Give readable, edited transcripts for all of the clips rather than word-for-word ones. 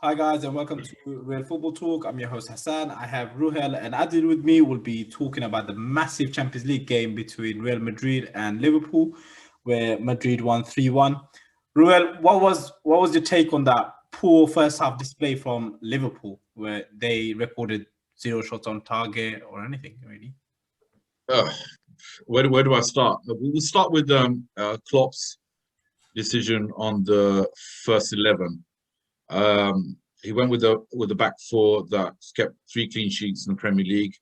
Hi guys and welcome to Real Football Talk. I'm your host Hassan. I have Ruhel and Adil with me. We'll be talking about the massive Champions League game between Real Madrid and Liverpool, where Madrid won 3-1. Ruhel, what was your take on that poor first half display from Liverpool, where they recorded zero shots on target or anything really? Uh, where do I start? We'll start with Klopp's decision on the first 11. He went with the back four that kept 3 clean sheets in the Premier League.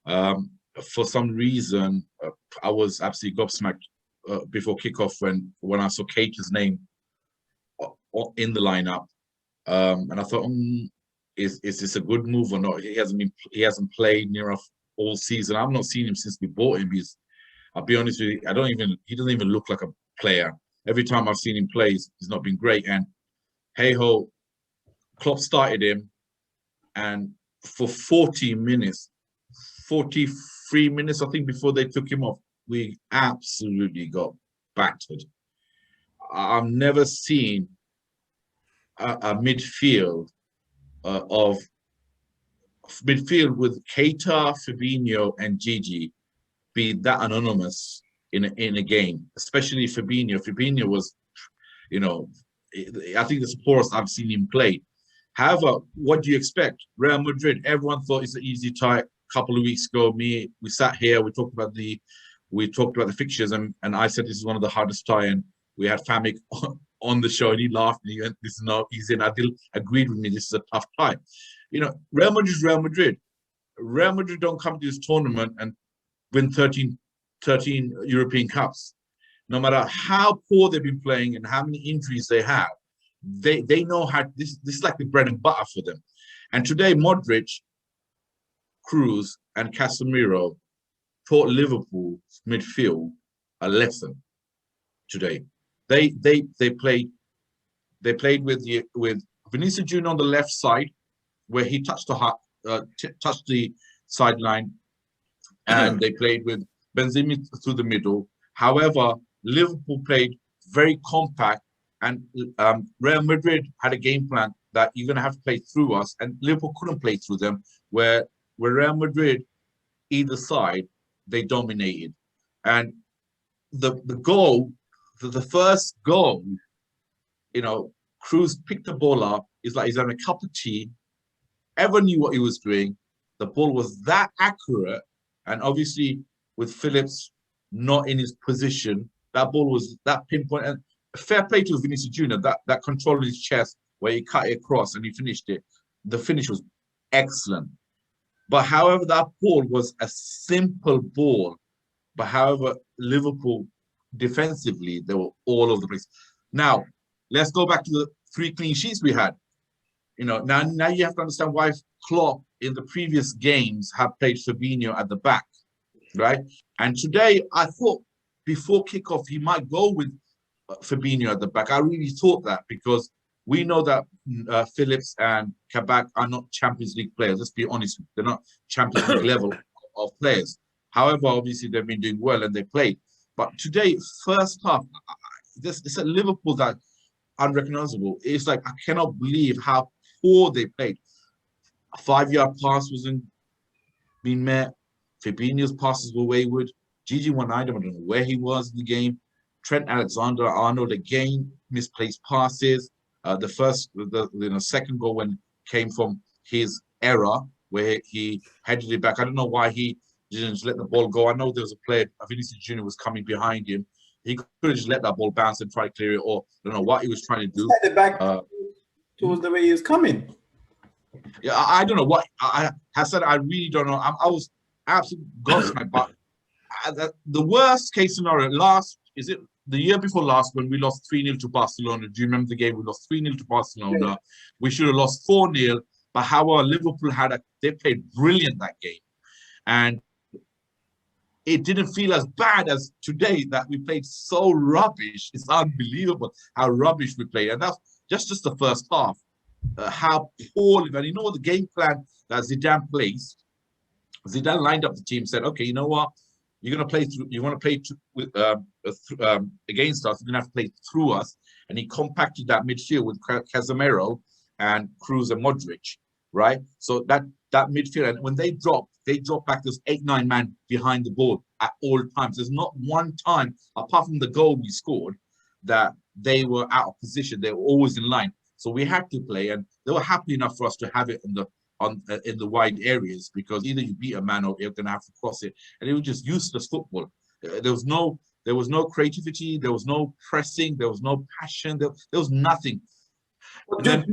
For some reason, I was absolutely gobsmacked before kickoff when I saw Keita's name in the lineup, and I thought, is this a good move or not? He hasn't played near enough all season. I've not seen him since we bought him. I'll be honest with you, he doesn't even look like a player. Every time I've seen him play, he's not been great. And hey ho, Klopp started him, and for 43 minutes, I think, before they took him off, we absolutely got battered. I've never seen a midfield with Keita, Fabinho, and Gigi be that anonymous in a game, especially Fabinho. Fabinho was, I think it's the poorest I've seen him play. However, what do you expect? Real Madrid, everyone thought it's an easy tie. A couple of weeks ago, we sat here, we talked about the fixtures, and I said this is one of the hardest tie, and we had Famik on the show, and he laughed, and he went, "This is not easy." And Adil agreed with me, this is a tough tie. Real Madrid is Real Madrid. Real Madrid don't come to this tournament and win 13 European Cups. No matter how poor they've been playing and how many injuries they have, they know how this is like the bread and butter for them. And today, Modric, Cruz, and Casemiro taught Liverpool midfield a lesson today. They played with Vinicius Jr. on the left side, where he touched the sideline, and they played with Benzema through the middle. However, Liverpool played very compact, and Real Madrid had a game plan that you're going to have to play through us, and Liverpool couldn't play through them, where Real Madrid, either side, they dominated. And the first goal, Cruz picked the ball up. It's like he's having a cup of tea. Ever knew what he was doing. The ball was that accurate, and obviously with Phillips not in his position, that ball was that pinpoint. And fair play to Vinicius Jr. That control in his chest where he cut it across and he finished it. The finish was excellent. But however, that ball was a simple ball. But however, Liverpool defensively, they were all over the place. Now, let's go back to the 3 clean sheets we had. Now you have to understand why Klopp in the previous games have played Fabinho at the back, right? And today, I thought before kickoff, he might go with Fabinho at the back. I really thought that, because we know that Phillips and Kabak are not Champions League players. Let's be honest, they're not Champions League level of players. However, obviously, they've been doing well and they played. But today, first half, it's a Liverpool that unrecognizable. It's like, I cannot believe how poor they played. A 5-yard pass wasn't being met. Fabinho's passes were wayward. Gigi Wijnaldum, I don't know where he was in the game. Trent Alexander-Arnold again misplaced passes. The second goal came from his error where he headed it back. I don't know why he didn't let the ball go. I know there was a player, Vinicius Jr. was coming behind him. He could have just let that ball bounce and try to clear it, or I don't know what he was trying to do. Set it back towards the way he was coming. Yeah, I don't know what I said. I really don't know. I was absolutely gobsmacked. But the worst case scenario, the year before last when we lost 3-0 to Barcelona? Do you remember the game? We lost 3-0 to Barcelona. Yeah. We should have lost 4-0. But however, Liverpool they played brilliant that game. And it didn't feel as bad as today that we played so rubbish. It's unbelievable how rubbish we played. And that's just the first half. How poorly, and you know what the game plan that Zidane placed? Zidane lined up the team, said, okay, you know what? You're going to play through, you want to play against us, you're going to have to play through us. And he compacted that midfield with Casemiro and Cruz and Modric, right? So that midfield, and when they drop back. There's 8-9 man behind the ball at all times. There's not one time, apart from the goal we scored, that they were out of position. They were always in line. So we had to play, and they were happy enough for us to have it in the wide areas, because either you beat a man or you're gonna have to cross it, and it was just useless football. There was no creativity, there was no pressing, there was no passion, there was nothing. Do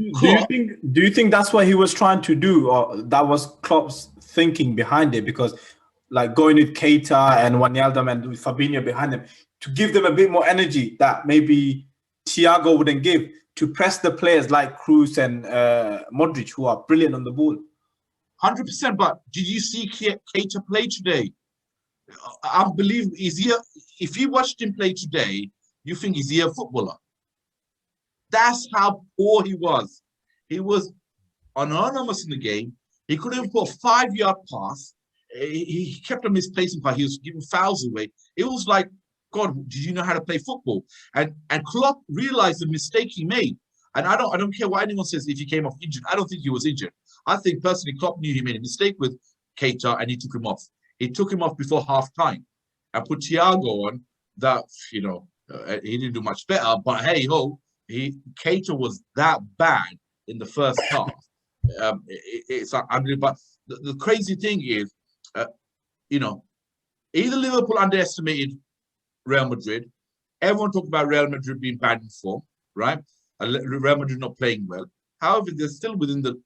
you think that's what he was trying to do, or that was Klopp's thinking behind it? Because like going with Keita and Wijnaldum and with Fabinho behind them to give them a bit more energy that maybe Thiago wouldn't give, to press the players like Cruz and Modric, who are brilliant on the ball. 100%. But did you see Keita play today? Unbelievable. If you watched him play today, you think he's a footballer. That's how poor he was. He was anonymous in the game. He couldn't even put a 5-yard pass. He kept on misplacing, but he was giving fouls away. It was like, God, did you know how to play football? And Klopp realized the mistake he made. And I don't care what anyone says if he came off injured. I don't think he was injured. I think personally Klopp knew he made a mistake with Keita and he took him off. He took him off before half-time and put Thiago on. That, he didn't do much better. But hey ho, Keita was that bad in the first half. It's unbelievable. But the crazy thing is, either Liverpool underestimated Real Madrid. Everyone talked about Real Madrid being bad in form, right? Real Madrid not playing well. However, they're still within the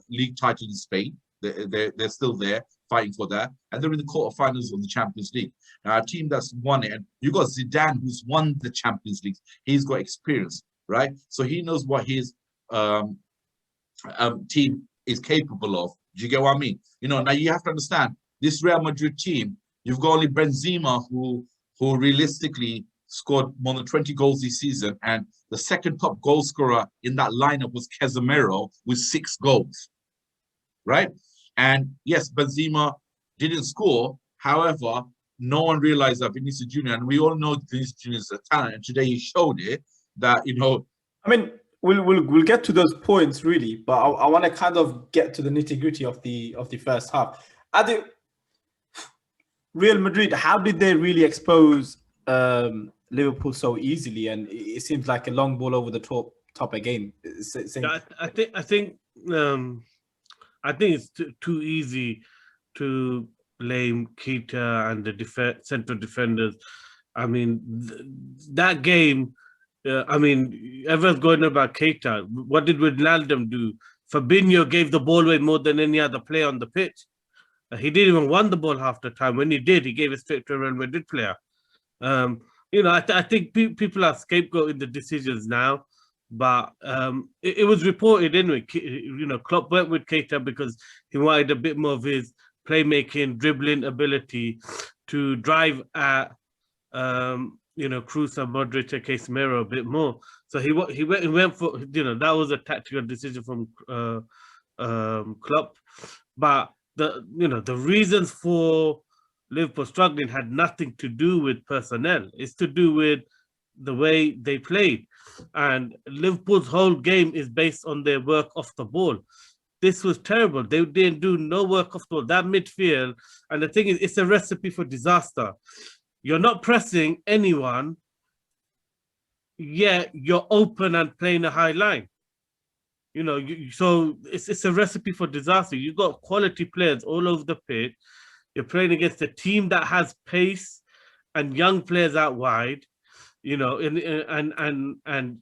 league title in Spain. They're still there fighting for that, and they're in the quarterfinals of the Champions League. Now, a team that's won it, and you got Zidane, who's won the Champions League. He's got experience, right? So he knows what his team is capable of. Do you get what I mean? Now you have to understand this Real Madrid team. You've got only Benzema, who realistically scored more than 20 goals this season, and the second top goal scorer in that lineup was Casemiro with 6 goals, right? And yes, Benzema didn't score. However, no one realized that Vinicius Jr., and we all know Vinicius Jr. is a talent, and today he showed it that, I mean, we'll get to those points really, but I want to kind of get to the nitty-gritty of the first half. Real Madrid, how did they really expose Liverpool so easily? And it seems like a long ball over the top again. I think it's too easy to blame Keita and the central defenders. I mean, that game. Everyone's going about Keita. What did Wijnaldum do? Fabinho gave the ball away more than any other player on the pitch. He didn't even won the ball half the time. When he did, he gave it straight to a Real Madrid player. I think people are scapegoating the decisions now, but it was reported anyway. Klopp went with Keita because he wanted a bit more of his playmaking, dribbling ability to drive at Cruz and Modric and Casemiro a bit more. So he went for that was a tactical decision from Klopp, but the reasons for Liverpool struggling had nothing to do with personnel. It's to do with the way they played. And Liverpool's whole game is based on their work off the ball. This was terrible. They didn't do no work off the ball. That midfield, and the thing is, it's a recipe for disaster. You're not pressing anyone, yet you're open and playing a high line. So it's a recipe for disaster. You've got quality players all over the pitch. You're playing against a team that has pace and young players out wide, and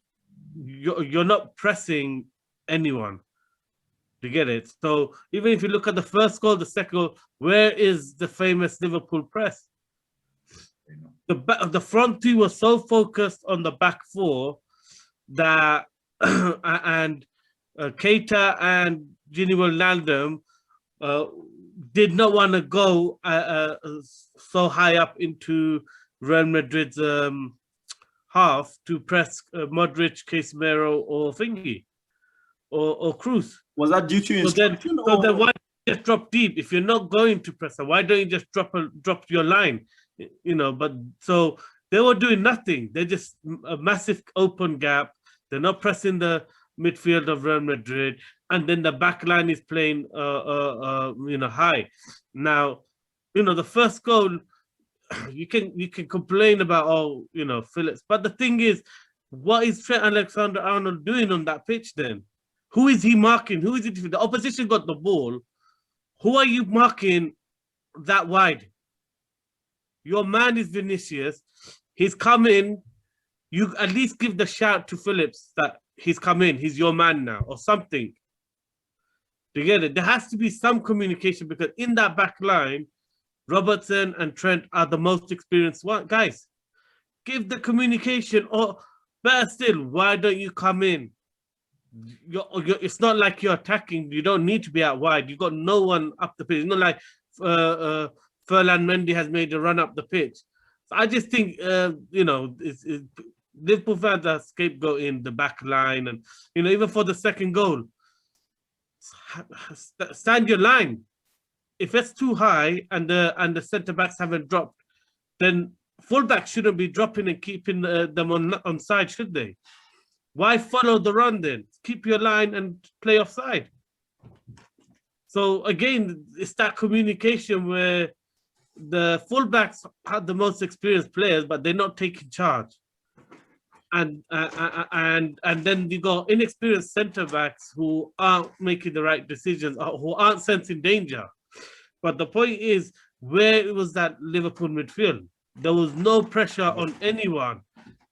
you're not pressing anyone. You get it? So even if you look at the first goal, the second goal, where is the famous Liverpool press? The front two was so focused on the back four that and Keita and Gini Wijnaldum did not want to go so high up into Real Madrid's half to press Modric, Casemiro, or Thingy, or Cruz. Was that due to instruction? So then why just drop deep? If you're not going to press her, why don't you just drop your line? But so they were doing nothing. They're just a massive open gap. They're not pressing the midfield of Real Madrid, and then the back line is playing high. Now, the first goal, you can complain about Phillips, but the thing is, what is Trent Alexander-Arnold doing on that pitch then? Who is he marking? Who is it? The opposition got the ball. Who are you marking that wide? Your man is Vinicius. He's come in. You at least give the shout to Phillips that he's come in. He's your man now, or something. Together, there has to be some communication, because in that back line, Robertson and Trent are the most experienced guys. Give the communication, or better still, why don't you come in? It's not like you're attacking. You don't need to be out wide. You got no one up the pitch. It's not like Ferland Mendy has made a run up the pitch. So I just think, Liverpool fans are scapegoating the back line, and even for the second goal, stand your line. If it's too high and the centre backs haven't dropped, then fullbacks shouldn't be dropping and keeping them on side, should they? Why follow the run then? Keep your line and play offside. So again, it's that communication where the fullbacks have the most experienced players, but they're not taking charge. And then you got inexperienced centre backs who aren't making the right decisions, or who aren't sensing danger. But the point is, where was that Liverpool midfield? There was no pressure on anyone.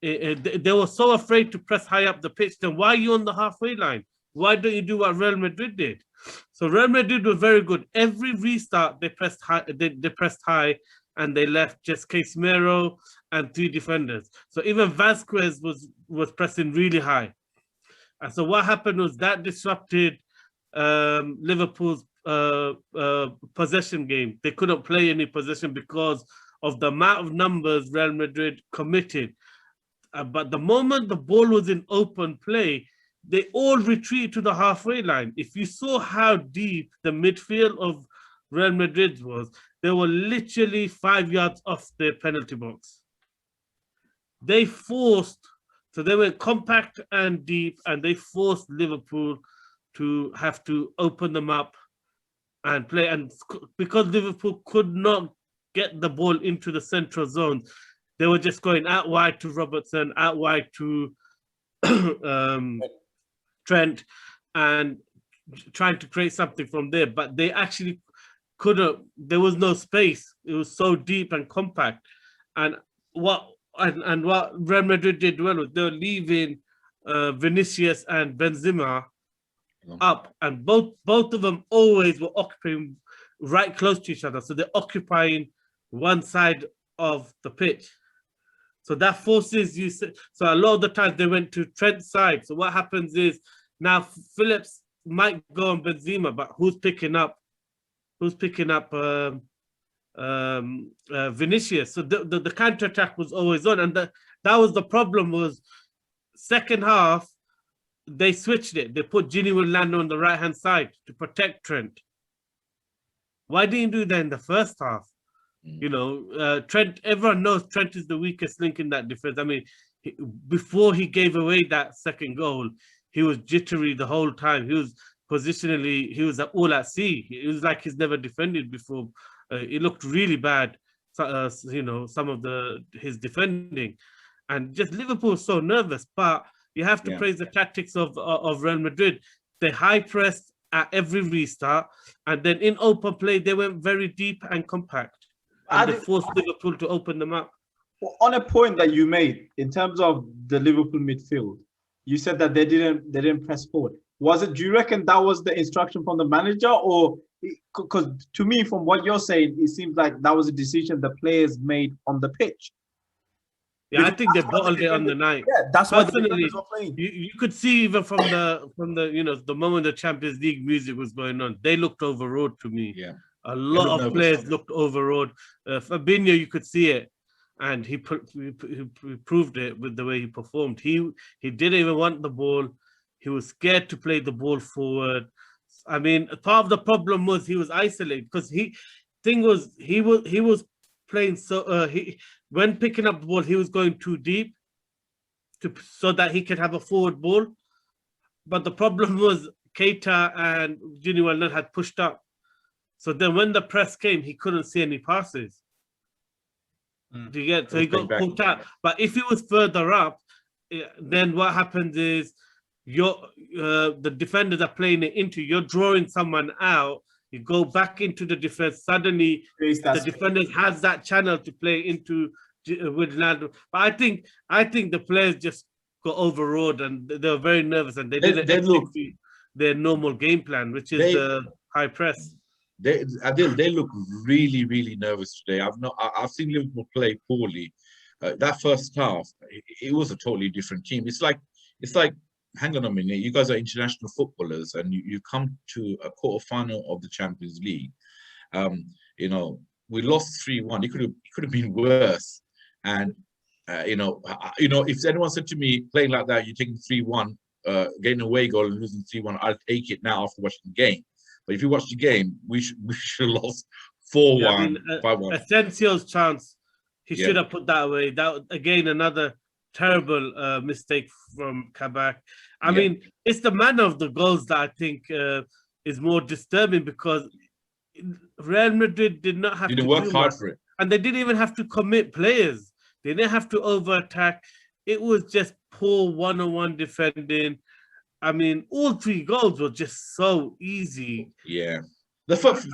They were so afraid to press high up the pitch. Then why are you on the halfway line? Why don't you do what Real Madrid did? So Real Madrid was very good. Every restart, they pressed high. They pressed high, and they left just Casemiro and 3 defenders. So even Vasquez was pressing really high. And so what happened was that disrupted Liverpool's possession game. They couldn't play any possession because of the amount of numbers Real Madrid committed. But the moment the ball was in open play, they all retreated to the halfway line. If you saw how deep the midfield of Real Madrid was, they were literally 5 yards off their penalty box. They went compact and deep, and they forced Liverpool to have to open them up and play. And because Liverpool could not get the ball into the central zone, they were just going out wide to Robertson, out wide to Trent, and trying to create something from there. But they actually couldn't. There was no space. It was so deep and compact. And what Real Madrid did well was they were leaving Vinicius and Benzema up, and both of them always were occupying right close to each other. So they're occupying one side of the pitch. So that forces you. So a lot of the times they went to Trent's side. So what happens is now Phillips might go on Benzema, but who's picking up Vinicius? So the counter attack was always on, and that was the problem. Was second half they switched it. They put Gini Wijnaldum on the right hand side to protect Trent. Why didn't you do that in the first half? Trent, everyone knows Trent is the weakest link in that defense. I mean, before he gave away that second goal, he was jittery the whole time. He was positionally, he was all at sea. It was like he's never defended before. It looked really bad, some of his defending. And just Liverpool was so nervous. But you have to praise the tactics of Real Madrid. They high pressed at every restart, and then in open play, they went very deep and compact. And they forced Liverpool to open them up. Well, on a point that you made in terms of the Liverpool midfield, you said that they didn't press forward. Do you reckon that was the instruction from the manager, or because to me, from what you're saying, it seems like that was a decision the players made on the pitch? Yeah, I think they bottled it on the night. Yeah, that's why you could see even from the moment the Champions League music was going on, they looked overawed to me. Yeah. A lot of players looked overawed. Fabinho, you could see it, and he proved it with the way he performed. He didn't even want the ball. He was scared to play the ball forward. I mean, part of the problem was he was isolated, because he was playing so when picking up the ball, he was going too deep so that he could have a forward ball. But the problem was Keita and Junior Wijnaldum had pushed up. So then when the press came, he couldn't see any passes. Do you get? So he got caught out. But if he was further up, then what happens is the defenders are playing it into, you're drawing someone out, you go back into the defense, suddenly the defenders has that channel to play into with Wijnaldum. But I think the players just got overawed and they were very nervous and they didn't execute their normal game plan, which is the high press. They look really, really nervous today. I've seen Liverpool play poorly. That first half, it was a totally different team. It's like, hang on a minute, you guys are international footballers and you come to a quarterfinal of the Champions League. You know, we lost 3-1. It could have been worse. And if anyone said to me, playing like that, you're taking 3-1, getting away goal and losing 3-1, I'll take it now after watching the game. But if you watch the game, we should have lost 4-1, 5-1. Asensio's chance, he should have put that away. That again, another terrible mistake from Kabak. I mean, it's the manner of the goals that I think is more disturbing, because Real Madrid did not have to work hard for it, and they didn't even have to commit players. They didn't have to over-attack. It was just poor one-on-one defending. I mean, all 3 goals were just so easy. Yeah, the first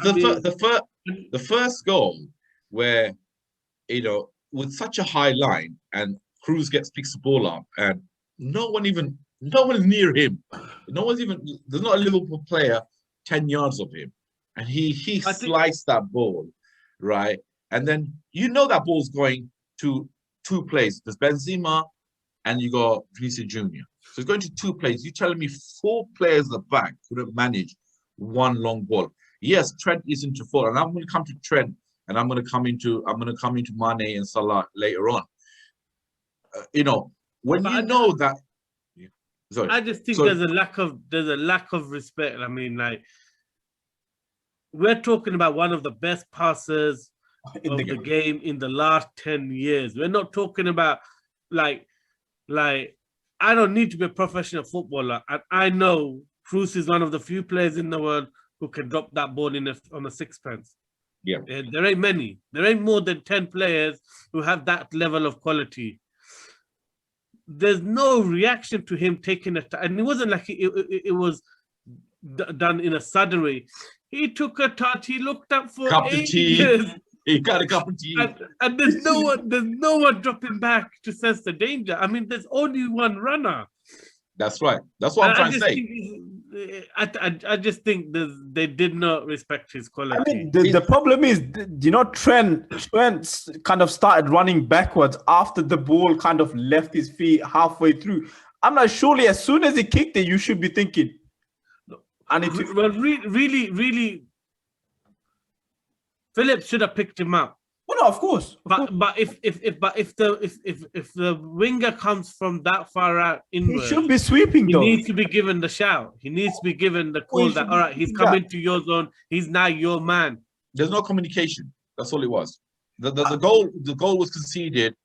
goal, where with such a high line and Cruz picks the ball up and no one is near him. There's not a Liverpool player 10 yards of him, and he sliced that ball, right? And then that ball's going to 2 plays. There's Benzema and you got Vinicius Jr. So it's going to 2 plays. You're telling me 4 players at the back couldn't manage 1 long ball. Yes, Trent is into 4, and I'm going to come to Trent, and I'm going to come into Mane and Salah later on. That. Sorry. I just think there's a lack of respect. I mean, like, we're talking about one of the best passers of the game in the last 10 years. We're not talking about like I don't need to be a professional footballer, and I know Cruz is one of the few players in the world who can drop that ball on a sixpence. Yeah, there ain't many. There ain't more than 10 players who have that level of quality. There's no reaction to him taking it, and it wasn't like it was done in a sudden way. He took a touch. He looked up for ages. He got a cup of tea. And there's no one dropping back to sense the danger. I mean, there's only one runner. That's right. That's what I'm trying to say. I just think they did not respect his quality. I mean, the problem is, Trent kind of started running backwards after the ball kind of left his feet halfway through. I'm like, surely as soon as he kicked it, you should be thinking. Really, Phillips should have picked him up. Well, no, of course. But if the winger comes from that far out inward, he should be sweeping. He needs to be given the shout. He needs to be given the call that all right, he's coming to your zone. He's now your man. There's no communication. That's all it was. The goal was conceded.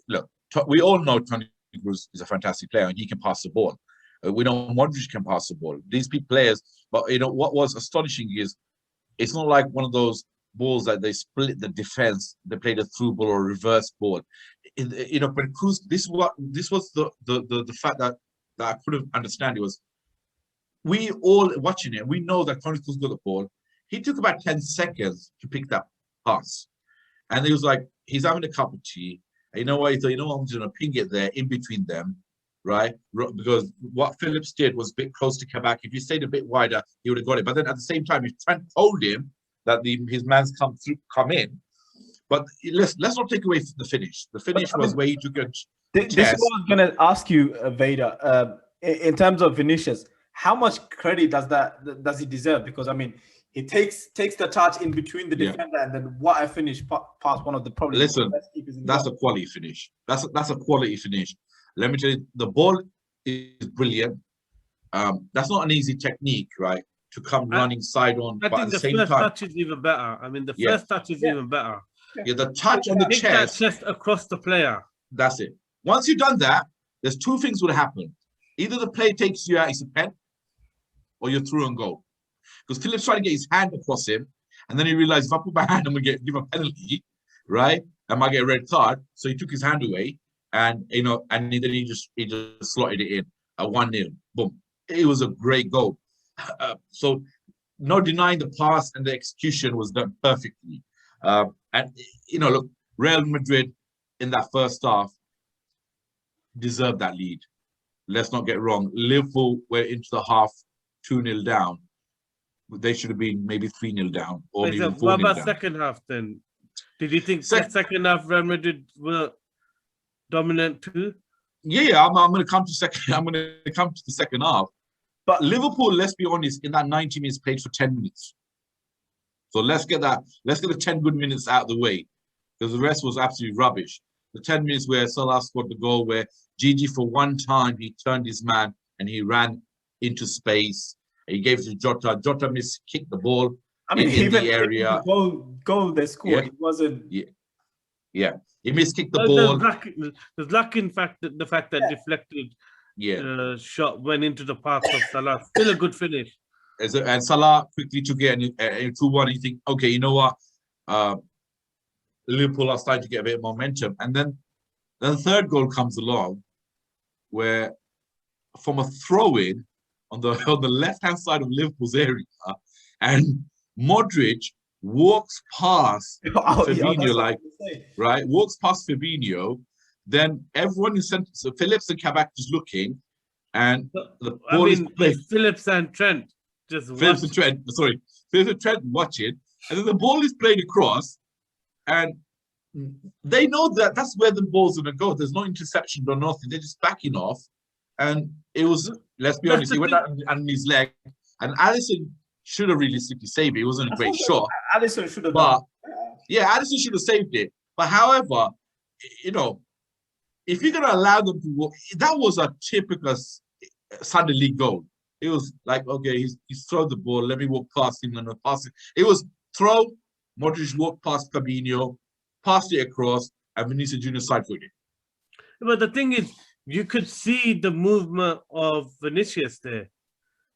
Look, we all know Toni Kroos is a fantastic player and he can pass the ball. We know Modric can pass the ball. These players, but what was astonishing is it's not like one of those balls that they split the defense. They played a through ball or a reverse ball. But Kroos, this was the fact that I couldn't understand. It was we all watching it. We know that Toni Kroos got the ball. He took about 10 seconds to pick that pass, and he was like, he's having a cup of tea. And you know what? He thought, I'm just gonna ping it there in between them. Right, because what Phillips did was a bit close to Kabak. If he stayed a bit wider, he would have got it. But then at the same time, if Trent told him that his man's come in, but let's not take away the finish. The finish was where he took a. This is what I was going to ask you, Vader. In terms of Vinicius, how much credit does he deserve? Because I mean, he takes the touch in between the defender, and then what I finished past one of the probably. Listen, that's a quality finish. That's a quality finish. Let me tell you, the ball is brilliant. That's not an easy technique, right? To come running side on, but at the same time, the first touch is even better. I mean, the first touch is even better. Yeah, the touch on the chest. That chest across the player. That's it. Once you've done that, there's 2 things would happen. Either the play takes you out, it's a pen, or you're through and goal. Because Phillips tried to get his hand across him, and then he realized if I put my hand, I'm gonna give a penalty, right? I might get a red card. So he took his hand away, and then he just slotted it in at 1-0. Boom! It was a great goal. So no denying the pass, and the execution was done perfectly. And look, Real Madrid in that first half deserved that lead. Let's not get wrong. Liverpool went into the half 2-0 down. They should have been maybe 3-0 down, or even 4-0 what about down. second half then? Did you think second half Real Madrid were dominant too? Yeah, I'm going to come to second. I'm going to come to the second half. But Liverpool, let's be honest, in that 90 minutes played for 10 minutes. So let's get the 10 good minutes out of the way, because the rest was absolutely rubbish. The 10 minutes where Salah scored the goal, where Gigi for one time he turned his man and he ran into space. He gave it to Jota. Jota kicked the ball in the area. Goal they scored. It wasn't. Yeah. He miskicked the ball. There's luck in fact that the fact that deflected shot went into the path of Salah. Still a good finish. And Salah quickly took it and 2-1. You think, okay, you know what? Liverpool are starting to get a bit of momentum. And then the third goal comes along, where from a throw-in on the left-hand side of Liverpool's area, and Modric walks past Fabinho, walks past Fabinho. Then everyone is sent. So Phillips and Kabak is looking, and the ball is played. Phillips and Trent Phillips and Trent watching, and then the ball is played across, and they know that that's where the ball's going to go. There's no interception or nothing. They're just backing off, and it was. Let's be honest. He went out on his leg, and Alisson should have realistically saved it. It wasn't a great shot. Alisson should have. Alisson should have saved it. But however, if you're going to allow them to walk, that was a typical Sunday League goal. It was like, okay, he's thrown the ball. Let me walk past him and pass it. It was throw. Modric walked past Fabinho, passed it across, and Vinicius Junior side-footed. But the thing is, you could see the movement of Vinicius there,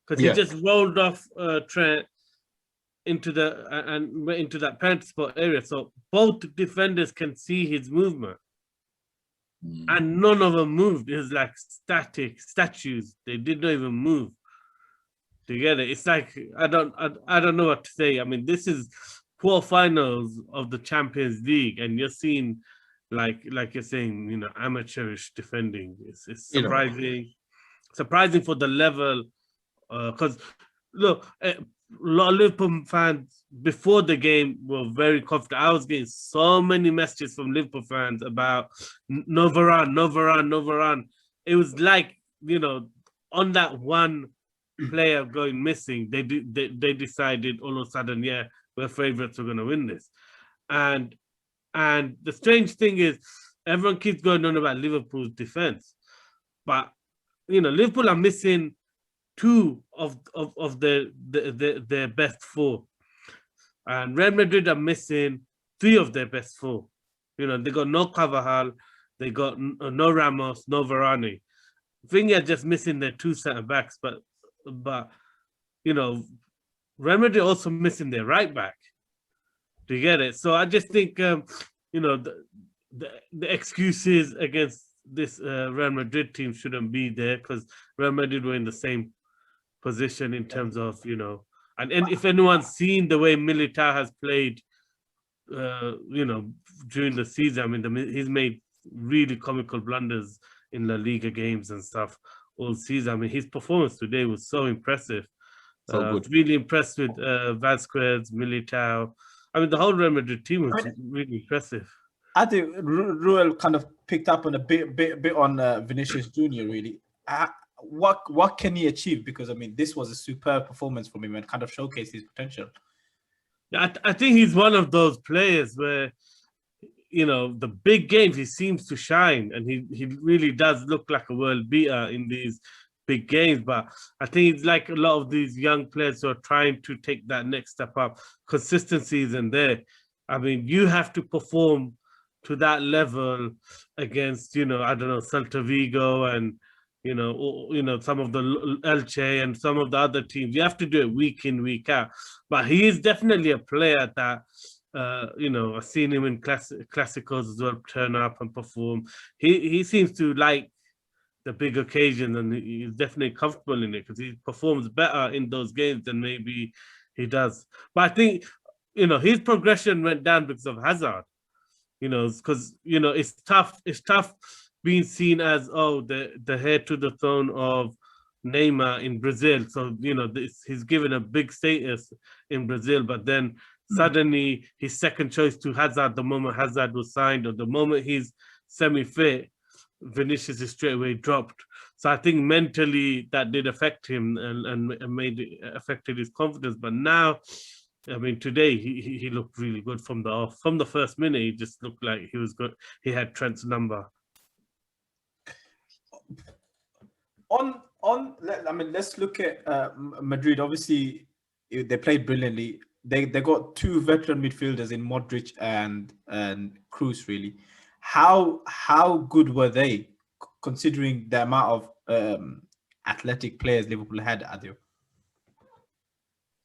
because he just rolled off Trent into that penalty spot area. So both defenders can see his movement. And none of them moved. It was like static statues. They did not even move. Together, it's like I don't know what to say. I mean, this is quarterfinals of the Champions League, and you're seeing like you're saying, amateurish defending. It's surprising, surprising for the level. Because look, a lot of Liverpool fans before the game were very confident. I was getting so many messages from Liverpool fans about no Varane. It was like, on that one player going missing, they decided all of a sudden, we're favorites, we're going to win this. And the strange thing is, everyone keeps going on about Liverpool's defense, but Liverpool are missing two of their best four, and Real Madrid are missing three of their best four. They got no Carvajal, they got no Ramos, no Varane. I think they're just missing their two centre backs, but Real Madrid also missing their right back. Do you get it? So I just think the excuses against this Real Madrid team shouldn't be there, because Real Madrid were in the same position in terms of, and if anyone's seen the way Militao has played, during the season, I mean, he's made really comical blunders in La Liga games and stuff all season. I mean, his performance today was so impressive. Really impressed with Vasquez, Militao. I mean, the whole Real Madrid team was really impressive. I think Ruel kind of picked up on a bit on Vinicius Junior. Really, what can he achieve? Because I mean, this was a superb performance from him and kind of showcased his potential. I think he's one of those players where, the big games he seems to shine, and he really does look like a world beater in these big games. But I think it's like a lot of these young players who are trying to take that next step up. Consistency isn't there. I mean, you have to perform to that level against, Celta Vigo and some of the Elche and some of the other teams. You have to do it week in, week out. But he is definitely a player that, I've seen him in classicals as well, turn up and perform. He seems to like the big occasion, and he's definitely comfortable in it because he performs better in those games than maybe he does. But I think, his progression went down because of Hazard. Because it's tough. It's tough being seen as the heir to the throne of Neymar in Brazil. So he's given a big status in Brazil, but then suddenly his second choice to Hazard the moment Hazard was signed, or the moment he's semi-fit, Vinicius is straight away dropped. So I think mentally that did affect him and affected his confidence. But now, I mean, today he looked really good from the first minute. He just looked like he was good. He had Trent's number. Let's look at Madrid. Obviously, they played brilliantly. They got two veteran midfielders in Modric and Kroos. Really, how good were they, considering the amount of athletic players Liverpool had, Adil?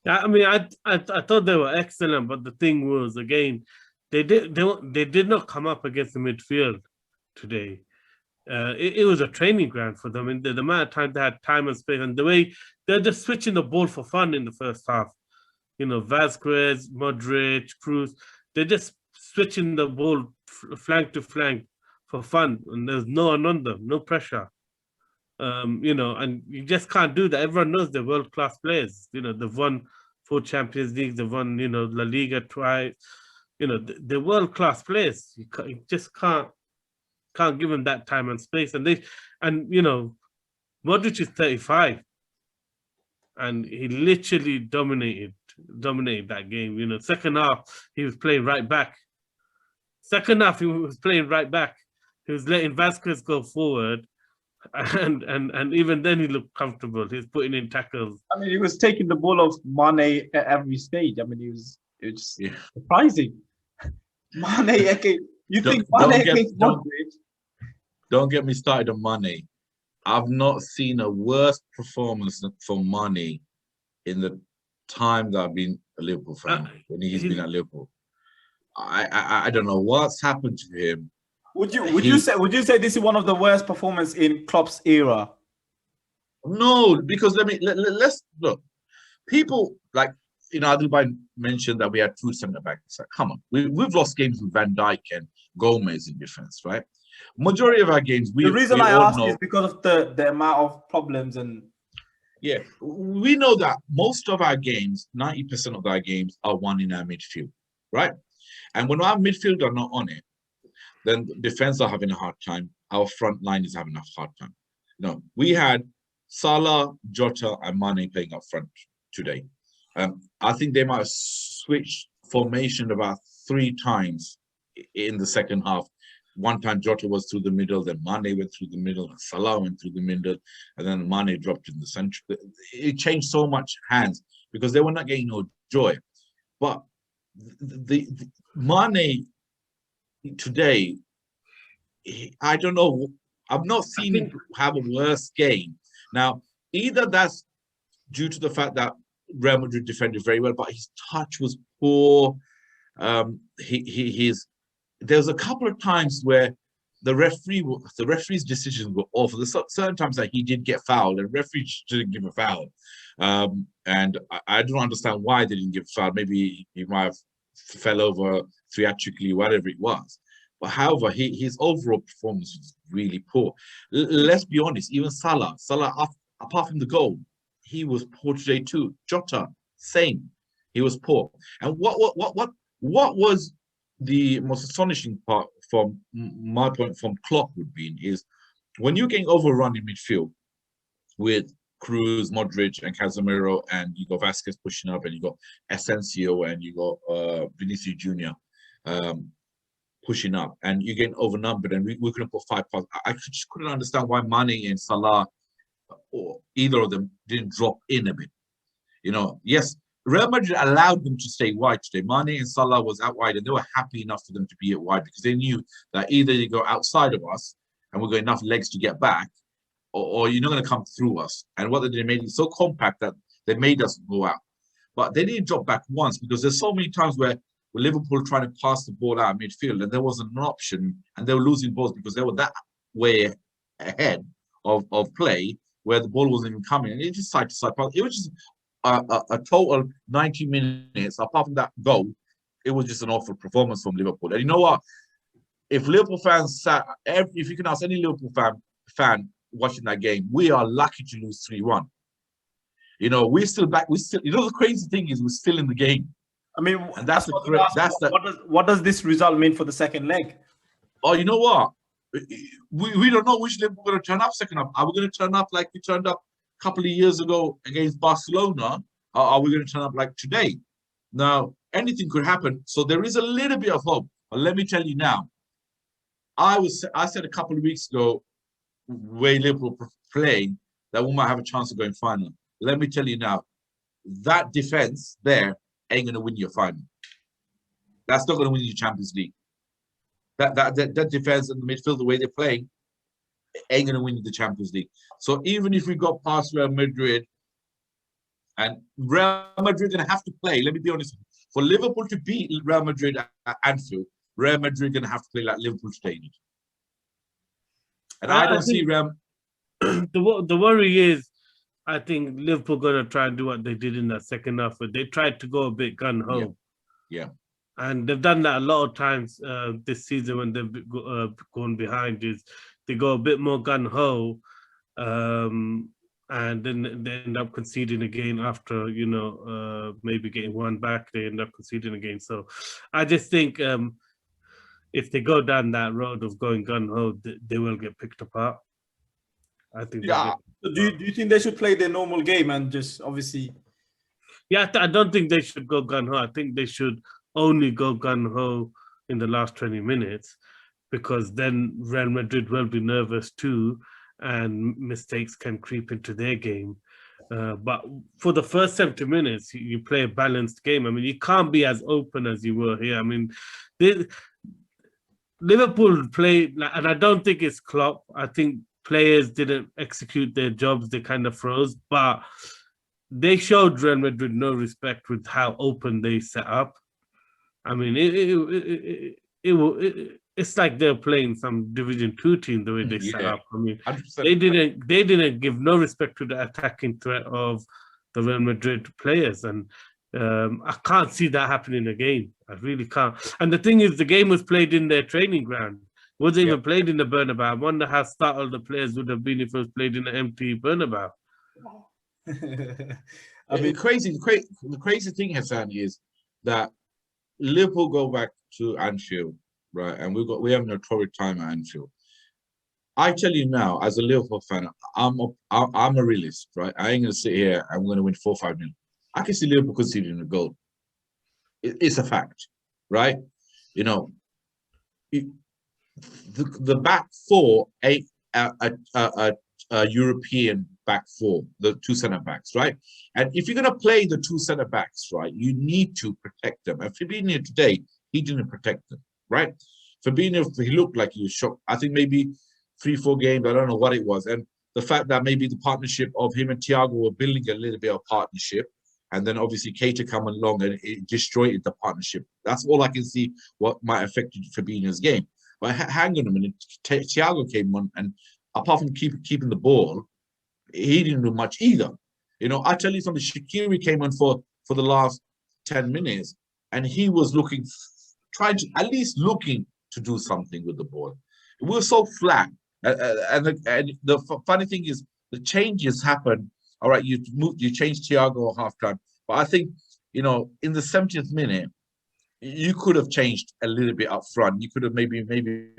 I mean, I thought they were excellent, but the thing was, again, they did not come up against the midfield today. It was a training ground for them, and the amount of time they had time and space, and the way they're just switching the ball for fun in the first half. Vasquez, Modric, Kroos, they're just switching the ball flank to flank for fun, and there's no one on them, no pressure. And you just can't do that. Everyone knows they're world-class players. They've won 4 Champions Leagues, they've won, La Liga twice. They're world-class players. You just can't give them that time and space. And Modric is 35, and he literally dominated that game. Second half he was playing right back. He was letting Vasquez go forward, and even then he looked comfortable. He was putting in tackles. I mean, he was taking the ball off Mane at every stage. I mean, it was surprising. Mane, okay, don't get me started on Mane. I've not seen a worse performance from Mane in the time that I've been a Liverpool fan, when he's been at Liverpool. I don't know what's happened to him. Would you say this is one of the worst performances in Klopp's era? No, because let's look. People like Adilbai mentioned that we had 2 centre backs. Like, come on, we've lost games with Van Dijk and Gomez in defense, right? Majority of our games, the reason I asked is because of the amount of problems and. Yeah, we know that most of our games, 90% of our games, are won in our midfield, right? And when our midfield are not on it, then defense are having a hard time. Our front line is having a hard time. We had Salah, Jota, and Mane playing up front today. I think they might have switched formation about 3 times in the second half. One time Jota was through the middle, then Mane went through the middle, and Salah went through the middle, and then Mane dropped in the center. It changed so much hands because they were not getting no joy. But the Mane today, I don't know. I've not seen him have a worse game. Now, either that's due to the fact that Real Madrid defended very well, but his touch was poor. There's a couple of times where the referee's decisions were awful. There's certain times that he did get fouled, and referees didn't give a foul. And I don't understand why they didn't give a foul. Maybe he might have fell over theatrically, whatever it was. But however, his overall performance was really poor. Let's be honest, even Salah, apart from the goal, he was poor today too. Jota, same. He was poor. And what was the most astonishing part from my point from Klopp would be is when you're getting overrun in midfield with Kroos, Modric, and Casemiro, and you got Vasquez pushing up, and you got Asensio, and you got Vinicius Jr. Pushing up, and you're getting overnumbered, and we couldn't put 5 passes. I just couldn't understand why Mane and Salah, or either of them, didn't drop in a bit. Yes, Real Madrid allowed them to stay wide today. Mane and Salah was out wide, and they were happy enough for them to be out wide because they knew that either they go outside of us and we've got enough legs to get back, or you're not going to come through us. And what they made it so compact that they made us go out. But they didn't drop back once, because there's so many times where Liverpool trying to pass the ball out of midfield and there wasn't an option, and they were losing balls because they were that way ahead of play where the ball wasn't even coming. And it just side to side. It was just a total 90 minutes. Apart from that goal, it was just an awful performance from Liverpool. And you know what? If Liverpool fans if you can ask any Liverpool fan watching that game, we are lucky to lose 3-1. You know, we're still back. You know, the crazy thing is we're still in the game. I mean, and what does this result mean for the second leg? Oh, you know what? We don't know which Liverpool are going to turn up second up. Are we going to turn up like we turned up a couple of years ago against Barcelona? Or are we going to turn up like today? Now, anything could happen. So there is a little bit of hope. But let me tell you now, I said a couple of weeks ago, where Liverpool playing, that we might have a chance of going final. Let me tell you now, that defense there ain't going to win your final. That's not going to win you Champions League. That defense and the midfield, the way they're playing, ain't going to win you the Champions League. So even if we got past Real Madrid, and Real Madrid are going to have to play, let me be honest, for Liverpool to beat Real Madrid at Anfield, Real Madrid are going to have to play like Liverpool today. And I don't see Real. The worry is, I think Liverpool going to try and do what they did in that second half, but they tried to go a bit gun-ho. Yeah. And they've done that a lot of times this season when they've gone behind, is they go a bit more gun-ho, and then they end up conceding again after, you know, maybe getting one back, they end up conceding again. So I just think if they go down that road of going gun-ho, they will get picked apart. I think. Yeah. Do you think they should play their normal game and just obviously? Yeah, I don't think they should go gun-ho. I think they should only go gun-ho in the last 20 minutes, because then Real Madrid will be nervous too, and mistakes can creep into their game. But for the first 70 minutes, you play a balanced game. I mean, you can't be as open as you were here. I mean, Liverpool played, and I don't think it's Klopp. I think players didn't execute their jobs. They kind of froze, but they showed Real Madrid no respect with how open they set up. I mean, it's like they're playing some Division 2 team the way they set up. I mean, 100%. They didn't give no respect to the attacking threat of the Real Madrid players, and I can't see that happening again. I really can't. And the thing is, the game was played in their training ground. It wasn't even played in the Bernabeu. I wonder how startled the players would have been if it was played in an empty Bernabeu. I mean, the crazy thing, Hassan, is that Liverpool go back to Anfield, right? And we have a torrid time at Anfield. I tell you now, as a Liverpool fan, I'm a realist, right? I ain't gonna sit here. I'm gonna win 4-5 0. I can see Liverpool conceding a goal. It's a fact, right? You know, the back four ain't a European back four, the two centre backs, right? And if you're gonna play the two centre backs, right, you need to protect them. And Fabinho today, he didn't protect them, right? Fabinho, he looked like he was shocked. I think maybe 3-4 games, I don't know what it was. And the fact that maybe the partnership of him and Thiago were building a little bit of partnership, and then obviously Keita come along and it destroyed the partnership. That's all I can see what might affect Fabinho's game. But hang on a minute, Thiago came on, and apart from keeping the ball, he didn't do much either. You know, I tell you something, Shaqiri came on for the last 10 minutes, and he was trying to do something with the ball. We were so flat. And the funny thing is, the changes happen. All right, you changed Thiago at halftime, but I think, you know, in the 70th minute, you could have changed a little bit up front. You could have maybe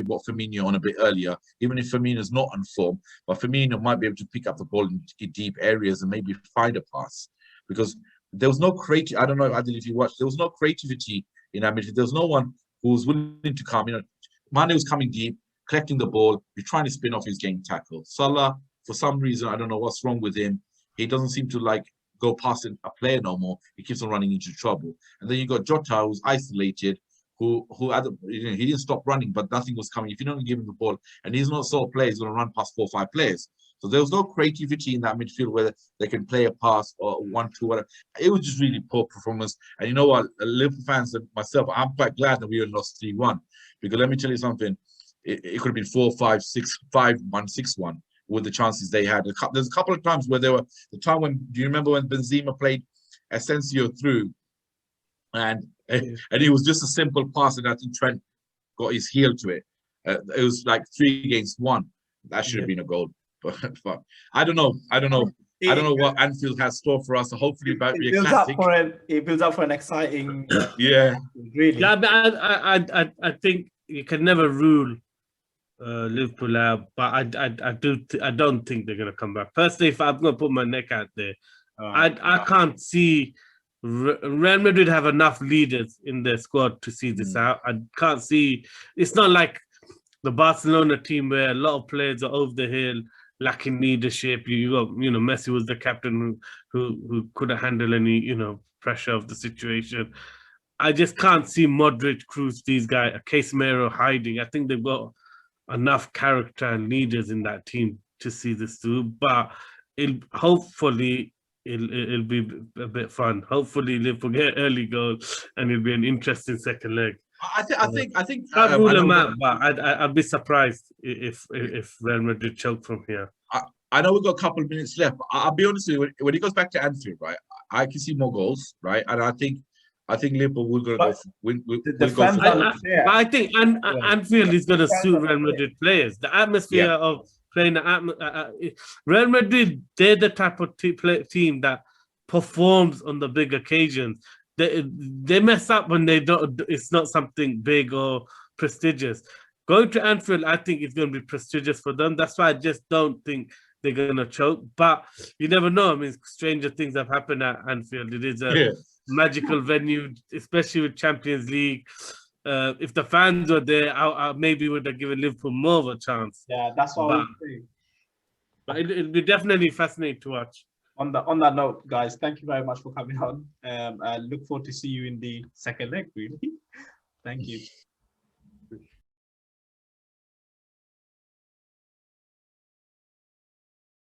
brought Firmino on a bit earlier, even if Firmino's not on form. But Firmino might be able to pick up the ball in deep areas and maybe find a pass, because there was no creativity. I don't know, Adil, if you watched, there was no creativity in that midfield. There was no one who was willing to come. You know, Mane was coming deep, collecting the ball. He's trying to spin off his game tackle. Salah, for some reason, I don't know what's wrong with him. He doesn't seem to like go past a player no more. He keeps on running into trouble. And then you got Jota, who's isolated, who he didn't stop running, but nothing was coming. If you don't give him the ball, and he's not sort of player, he's going to run past 4 or 5 players. So there was no creativity in that midfield where they can play a pass or 1-2, whatever. It was just really poor performance. And you know what, Liverpool fans and myself, I'm quite glad that we had lost 3-1, because let me tell you something, it could have been 4-5, 6-5-1, 6-1 with the chances they had. There's a couple of times where there were the time when, do you remember when Benzema played Asensio through, and it was just a simple pass, and I think Trent got his heel to it. It was like 3 against 1. That should have been a goal. But I don't know. I don't know what Anfield has store for us. So hopefully, it might be a classic. It builds up for an exciting. Yeah, really. Yeah, but I think you can never rule Liverpool out, but I don't think they're gonna come back. Personally, if I'm gonna put my neck out there, I can't see Real Madrid have enough leaders in their squad to see this out. I can't see. It's not like the Barcelona team where a lot of players are over the hill, lacking leadership. You got, Messi was the captain who couldn't handle any, pressure of the situation. I just can't see Modric, Kroos, these guys, Casemiro hiding. I think they've got enough character and leaders in that team to see this through. But hopefully it'll be a bit fun. Hopefully Liverpool get early goal and it'll be an interesting second leg. I think. Can't rule them out, but I'd be surprised if Real Madrid choke from here. I know we've got a couple of minutes left. But I'll be honest with you. When it goes back to Anfield, right, I can see more goals, right, and I think Liverpool will go win. I think Anfield is going to suit Real Madrid players. The atmosphere of playing Real Madrid, they're the type of team that performs on the big occasions. They mess up when they don't. It's not something big or prestigious. Going to Anfield, I think it's going to be prestigious for them. That's why I just don't think they're going to choke. But you never know. I mean, stranger things have happened at Anfield. It is a magical venue, especially with Champions League. If the fans were there, I maybe would have given Liverpool more of a chance. Yeah, that's what I was saying. But it'll be definitely fascinating to watch. On that note, guys, thank you very much for coming on. I look forward to see you in the second leg, really. Thank you.